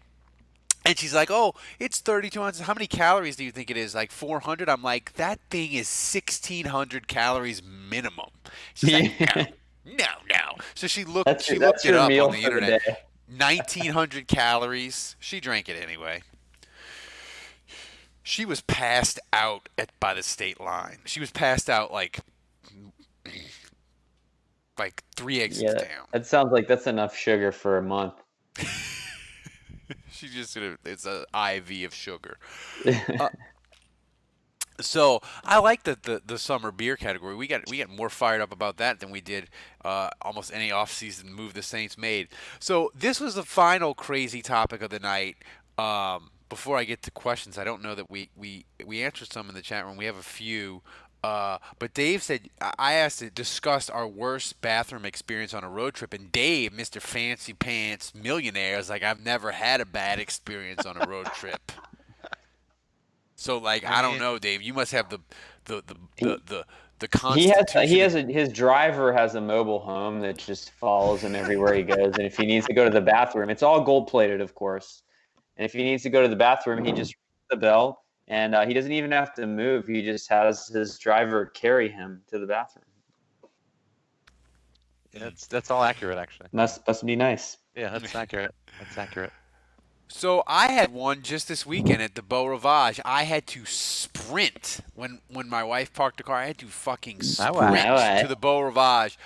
and she's like, "Oh, it's 32 ounces. How many calories do you think it is? Like 400?" I'm like, "That thing is 1,600 calories minimum." She's like, "No." So she looked it up on the internet. 1,900 calories. She drank it anyway. She was passed out by the state line. She was passed out like 3 exits down. That sounds like that's enough sugar for a month. It's an IV of sugar. So I like the summer beer category. We got more fired up about that than we did almost any offseason move the Saints made. So this was the final crazy topic of the night. Before I get to questions, I don't know that we answered some in the chat room. We have a few. But Dave said, I asked to discuss our worst bathroom experience on a road trip. And Dave, Mr. Fancy Pants Millionaire, is like, I've never had a bad experience on a road trip. So, like, I don't know, Dave. You must have the constitution. His driver has a mobile home that just follows him everywhere he goes. And if he needs to go to the bathroom, it's all gold plated, of course. And if he needs to go to the bathroom, he just rings the bell, and he doesn't even have to move. He just has his driver carry him to the bathroom. Yeah, that's all accurate, actually. Must be nice. Yeah, that's accurate. So I had one just this weekend at the Beau Rivage. I had to sprint when my wife parked the car. I had to fucking sprint to the Beau Rivage.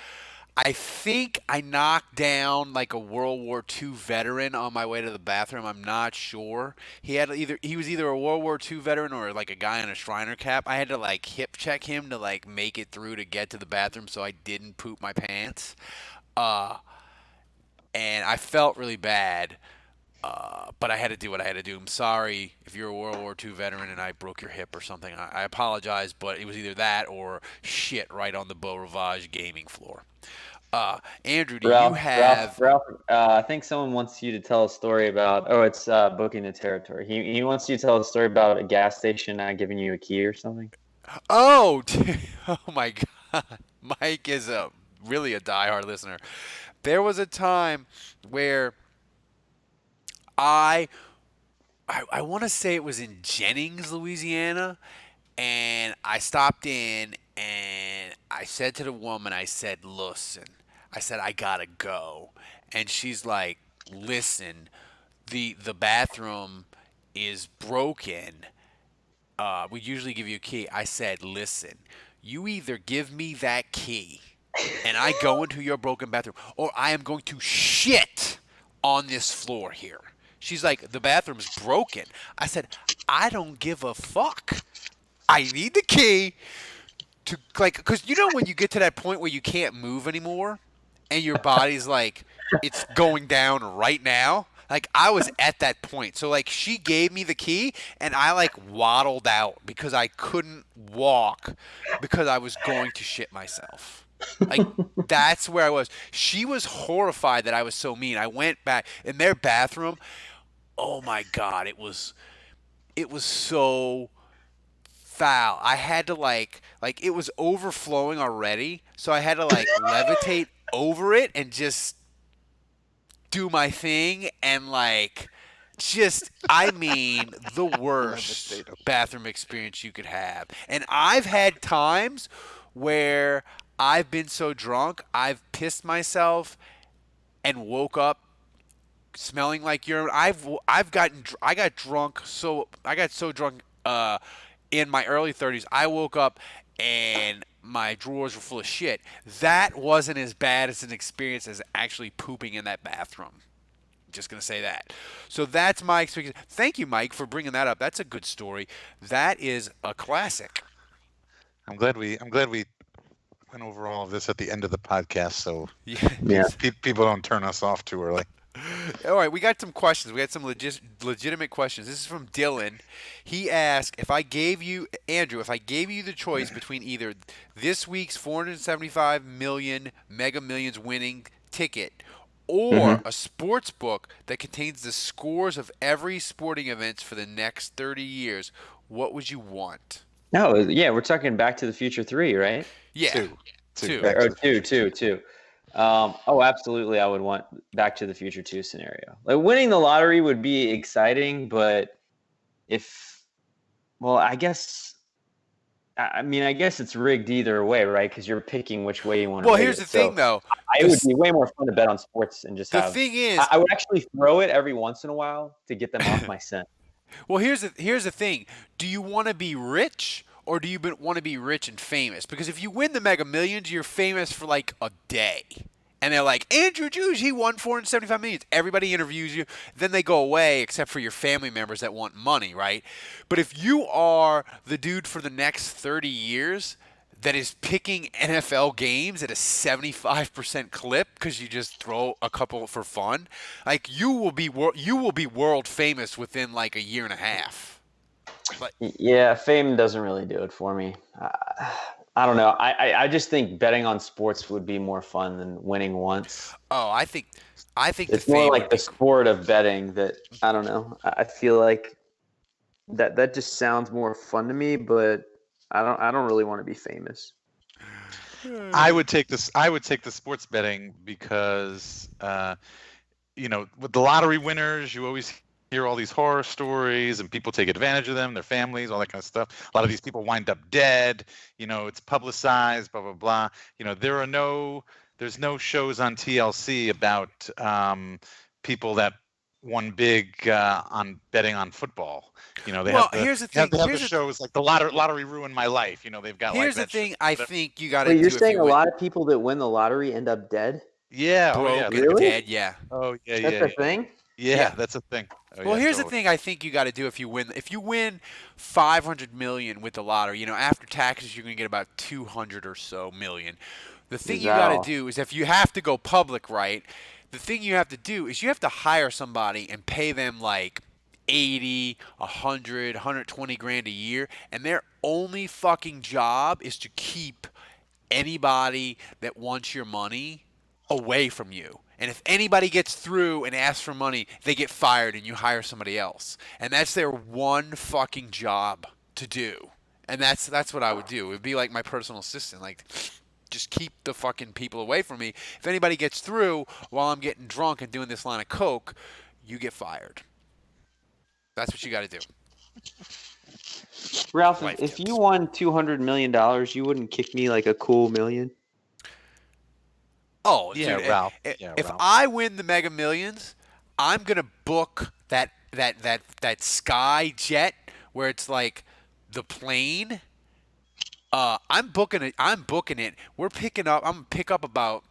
I think I knocked down like a World War II veteran on my way to the bathroom. I'm not sure. He was either a World War II veteran or like a guy in a Shriner cap. I had to like hip check him to like make it through to get to the bathroom so I didn't poop my pants. And I felt really bad. But I had to do what I had to do. I'm sorry if you're a World War II veteran and I broke your hip or something. I apologize, but it was either that or shit right on the Beau Rivage gaming floor. Andrew, do you have... Ralph, I think someone wants you to tell a story about... Oh, it's booking the territory. He wants you to tell a story about a gas station not giving you a key or something. Oh my God. Mike is really a diehard listener. There was a time where I want to say it was in Jennings, Louisiana, and I stopped in and I said to the woman, I said, listen, I gotta go. And she's like, listen, the bathroom is broken. We usually give you a key. I said, listen, you either give me that key and I go into your broken bathroom, or I am going to shit on this floor here. She's like, the bathroom's broken. I said, I don't give a fuck. I need the key to, like, because you know when you get to that point where you can't move anymore and your body's like, it's going down right now? Like, I was at that point. So, like, she gave me the key and I, like, waddled out because I couldn't walk because I was going to shit myself. Like, that's where I was. She was horrified that I was so mean. I went back in their bathroom. Oh my God, it was so foul. I had to like it was overflowing already, so I had to like levitate over it and just do my thing and like just I mean the worst bathroom experience you could have. And I've had times where I've been so drunk, I've pissed myself and woke up smelling like urine. I got so drunk in my early 30s. I woke up and my drawers were full of shit. That wasn't as bad as an experience as actually pooping in that bathroom. Just gonna say that. So that's my experience. Thank you, Mike, for bringing that up. That's a good story. That is a classic. I'm glad we went over all of this at the end of the podcast, so Yeah. people don't turn us off too early. All right, we got some questions. We got some legitimate questions. This is from Dylan. He asked, if I gave you the choice between either this week's 475 million Mega Millions winning ticket or a sports book that contains the scores of every sporting event for the next 30 years, what would you want? No, yeah, we're talking Back to the Future 3, right? Yeah. Two. Or two. Oh, absolutely. I would want Back to the Future 2 scenario. Like winning the lottery would be exciting, but I guess it's rigged either way, right? Because you're picking which way you want to. Well, here's the thing, though. It would be way more fun to bet on sports and just the have. thing is, I would actually throw it every once in a while to get them off my scent. Well, here's the thing. Do you want to be rich or do you want to be rich and famous? Because if you win the Mega Millions, you're famous for like a day. And they're like, Andrew Juge, he won 475 million. Everybody interviews you. Then they go away, except for your family members that want money, right? But if you are the dude for the next 30 years that is picking NFL games at a 75% clip because you just throw a couple for fun, like you will be world famous within like a year and a half. But yeah, fame doesn't really do it for me. I don't know. I just think betting on sports would be more fun than winning once. Oh, I think it's more like the sport of betting that I don't know. I feel like that just sounds more fun to me, but I don't really want to be famous. I would take the sports betting because with the lottery winners, you always hear all these horror stories and people take advantage of them, their families, all that kind of stuff. A lot of these people wind up dead. It's publicized, blah, blah, blah. There's no shows on TLC about people that won big on betting on football. Here's the thing. They have the shows like the lottery ruined my life. They've got. Here's the thing. I think you got to. You're saying a lot of people that win the lottery end up dead? Yeah. Broke really? Dead. Yeah. Oh yeah. That's a thing. Yeah, that's a thing. Well, here's the thing. I think you got to do if you win 500 million with the lottery. After taxes, you're going to get about 200 or so million. The thing you got to do is if you have to go public, right? The thing you have to do is you have to hire somebody and pay them like 80, 100, 120 grand a year, and their only fucking job is to keep anybody that wants your money away from you. And if anybody gets through and asks for money, they get fired and you hire somebody else. And that's their one fucking job to do. And that's what I would do. It would be like my personal assistant. Like, just keep the fucking people away from me. If anybody gets through while I'm getting drunk and doing this line of coke, you get fired. That's what you got to do. Ralph, if you won $200 million, you wouldn't kick me like a cool million? Oh, yeah, dude, Ralph. If I win the Mega Millions, I'm gonna book that Sky Jet where it's like the plane. I'm booking it. We're picking up. I'm gonna pick up about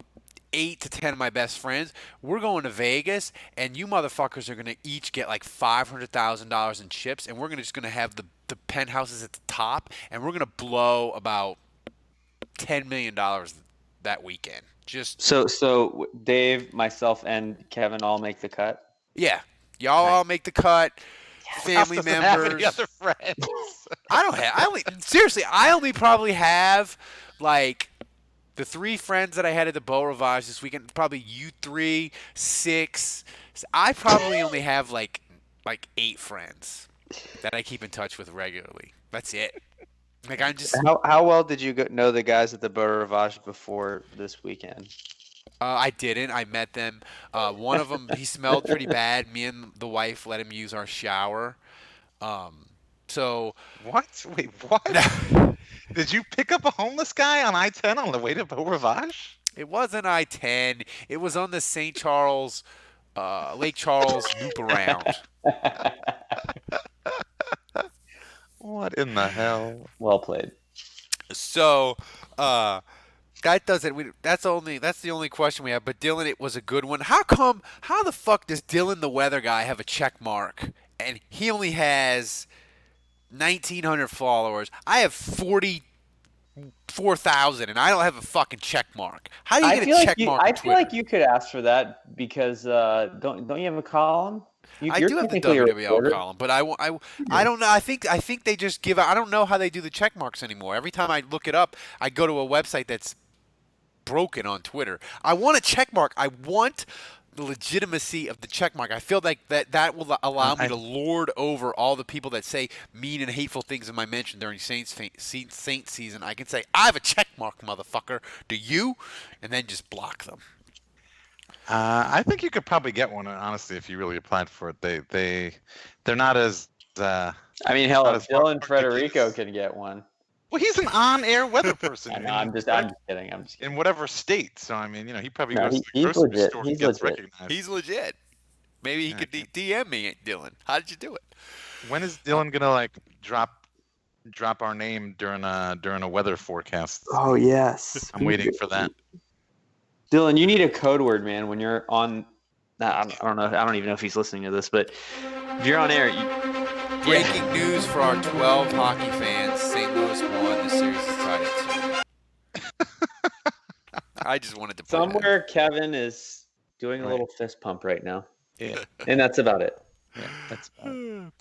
8 to 10 of my best friends. We're going to Vegas, and you motherfuckers are gonna each get like $500,000 in chips, and we're just gonna have the penthouses at the top, and we're gonna blow about $10 million that weekend. So Dave, myself, and Kevin all make the cut? Yeah. Y'all all make the cut. Family Ralph doesn't have members. any other friends. I only probably have like the 3 friends that I had at the Beau Rivage this weekend, probably you 3, 6. I probably only have like 8 friends that I keep in touch with regularly. That's it. Like I'm just. How well did you know the guys at the Beau Rivage before this weekend? I didn't. I met them. One of them, he smelled pretty bad. Me and the wife let him use our shower. So. What? Wait, what? Did you pick up a homeless guy on I-10 on the way to Beau Rivage? It wasn't I-10. It was on the St. Charles, Lake Charles loop around. What in the hell? Well played. So, that does it. That's the only question we have. But Dylan, it was a good one. How the fuck does Dylan, the weather guy, have a check mark and he only has 1,900 followers? I have 44,000, and I don't have a fucking check mark. How do you get a check mark? I feel like you could ask for that because don't you have a column? I do have the WWL column, but I don't know. I think they just give out. I don't know how they do the check marks anymore. Every time I look it up, I go to a website that's broken on Twitter. I want a check mark. I want the legitimacy of the check mark. I feel like that will allow me to lord over all the people that say mean and hateful things in my mention during Saints season. I can say, I have a check mark, motherfucker. Do you? And then just block them. I think you could probably get one, honestly, if you really applied for it. They're not as. I mean, hell, if Dylan Federico could get one. Well, he's an on-air weather person. I know, I'm just kidding. In whatever state, so I mean, he probably goes to the he's grocery legit. store He's and gets legit. recognized. He's legit. Maybe he could DM me, Dylan. How did you do it? When is Dylan gonna drop our name during a weather forecast? Oh yes, I'm waiting for that. Dylan, you need a code word, man. When you're on, I don't know. I don't even know if he's listening to this, but if you're on air, breaking news for our 12 hockey fans: St. Louis won. The series is tied at 2. I just wanted to. Somewhere, Kevin is doing a little fist pump right now. Yeah, and that's about it. Yeah, that's about it.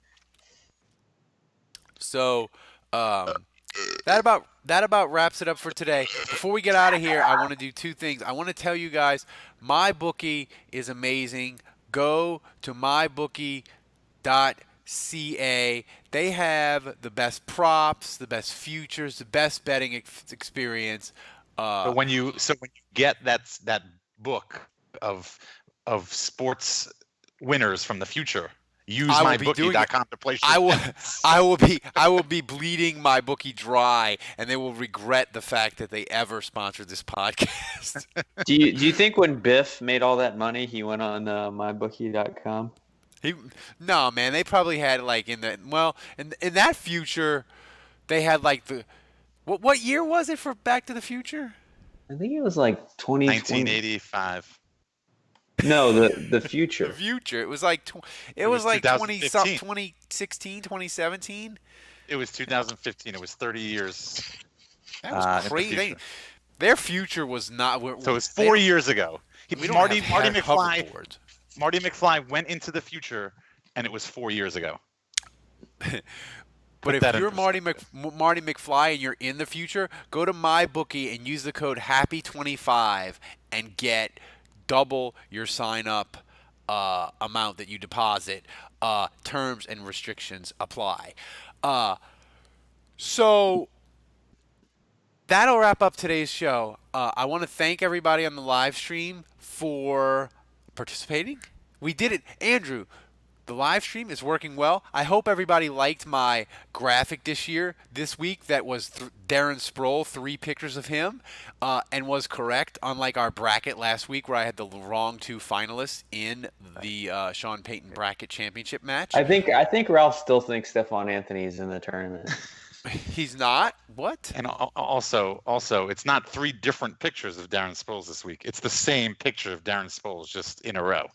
So, that about wraps it up for today. Before we get out of here, I want to do 2 things. I want to tell you guys, MyBookie is amazing. Go to mybookie.ca. They have the best props, the best futures, the best betting experience. So when you get that book of sports winners from the future, use mybookie.com to place your bets. I will be bleeding MyBookie dry, and they will regret the fact that they ever sponsored this podcast. Do you think when Biff made all that money, he went on mybookie.com? No, man. They probably had in that future, they had what year was it for Back to the Future? I think it was 1985. No, the future. The future. It was it was 2016, 2017. It was 2015. It was 30 years. That was crazy. Their future was not. So it was 4 years ago. Marty McFly went into the future, and it was 4 years ago. But if you're Marty McFly and you're in the future, go to MyBookie and use the code HAPPY25 and get double your sign-up amount that you deposit. Terms and restrictions apply. So that'll wrap up today's show. I want to thank everybody on the live stream for participating. We did it. Andrew, the live stream is working well. I hope everybody liked my graphic this week that was Darren Sproles, 3 pictures of him, and was correct, unlike our bracket last week where I had the wrong 2 finalists in the Sean Payton bracket championship match. I think Ralph still thinks Stephon Anthony's in the tournament. He's not? What? And also, it's not 3 different pictures of Darren Sproles this week. It's the same picture of Darren Sproles just in a row.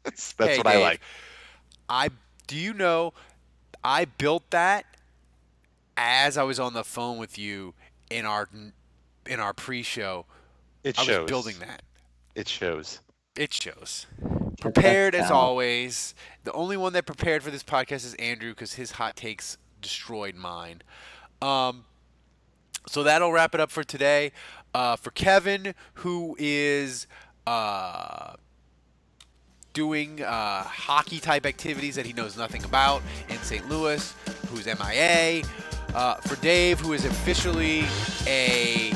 That's what Dave, I like. Do you know I built that as I was on the phone with you in our pre-show. I was building that. It shows. Prepared as always. The only one that prepared for this podcast is Andrew because his hot takes destroyed mine. So that'll wrap it up for today. For Kevin, who is doing hockey-type activities that he knows nothing about in St. Louis, who's MIA. For Dave, who is officially a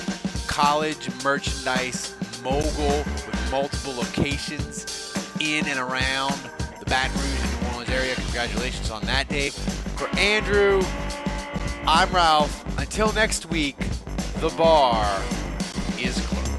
college merchandise mogul with multiple locations in and around the Baton Rouge and New Orleans area. Congratulations on that, Dave. For Andrew, I'm Ralph. Until next week, the bar is closed.